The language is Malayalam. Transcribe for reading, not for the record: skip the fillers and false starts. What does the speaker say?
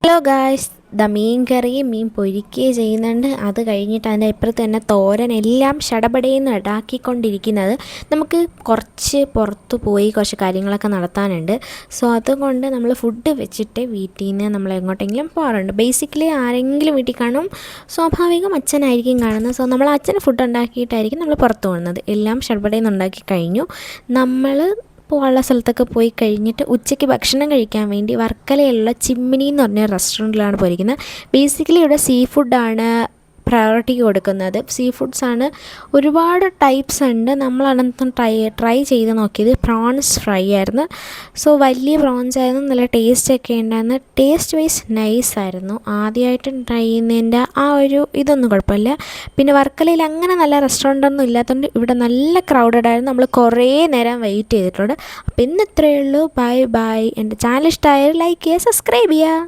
ഹലോ ഗായ്സ്, മീൻ കറിയും മീൻ പൊരിക്കുകയും ചെയ്യുന്നുണ്ട്. അത് കഴിഞ്ഞിട്ട് അതിൻ്റെ ഇപ്പുറത്ത് തന്നെ തോരൻ എല്ലാം ഷടപടേന്ന് ഇടാക്കിക്കൊണ്ടിരിക്കുന്നത്. നമുക്ക് കുറച്ച് പുറത്ത് പോയി കുറച്ച് കാര്യങ്ങളൊക്കെ നടത്താനുണ്ട്. സോ അതുകൊണ്ട് നമ്മൾ ഫുഡ് വെച്ചിട്ട് വീട്ടിൽ നിന്ന് നമ്മൾ എങ്ങോട്ടെങ്കിലും പോകാറുണ്ട്. ബേസിക്കലി ആരെങ്കിലും വീട്ടിൽ കാണും, സ്വാഭാവികം അച്ഛനായിരിക്കും കാണുന്നത്. സോ നമ്മൾ അച്ഛന് ഫുഡ് ഉണ്ടാക്കിയിട്ടായിരിക്കും നമ്മൾ പുറത്ത് പോകുന്നത്. എല്ലാം ഷടപടേന്ന് ഉണ്ടാക്കി കഴിഞ്ഞു. നമ്മൾ പോകാനുള്ള സ്ഥലത്തൊക്കെ പോയി കഴിഞ്ഞിട്ട് ഉച്ചയ്ക്ക് ഭക്ഷണം കഴിക്കാൻ വേണ്ടി വർക്കലയിലുള്ള ചിമ്മിനി എന്ന് പറഞ്ഞ റെസ്റ്റോറൻറ്റിലാണ് പോയിരിക്കുന്നത്. ബേസിക്കലി ഇവിടെ സീ ഫുഡാണ് പ്രയോറിറ്റി കൊടുക്കുന്നത്. സീ ഫുഡ്സാണ്, ഒരുപാട് ടൈപ്സ് ഉണ്ട്. നമ്മളതിനകത്ത് ട്രൈ ചെയ്ത് നോക്കിയത് പ്രോൺസ് ഫ്രൈ ആയിരുന്നു. സോ വലിയ പ്രോൺസ് ആയിരുന്നു, നല്ല ടേസ്റ്റൊക്കെ ഉണ്ടായിരുന്നു. ടേസ്റ്റ് വൈസ് നൈസായിരുന്നു. ആദ്യമായിട്ട് ട്രൈ ചെയ്യുന്നതിൻ്റെ ആ ഒരു ഇതൊന്നും കുഴപ്പമില്ല. പിന്നെ വർക്കലയിൽ അങ്ങനെ നല്ല റെസ്റ്റോറൻ്റൊന്നും ഇല്ലാത്തതുകൊണ്ട് ഇവിടെ നല്ല ക്രൗഡഡ് ആയിരുന്നു. നമ്മൾ കുറേ നേരം വെയിറ്റ് ചെയ്തിട്ടുണ്ട്. അപ്പോൾ ഇന്ന് ഇത്രയേ ഉള്ളൂ. Bye bye. എൻ്റെ ചാനൽ ഇഷ്ടമായാൽ ലൈക്ക് ചെയ്യുക, സബ്സ്ക്രൈബ് ചെയ്യുക.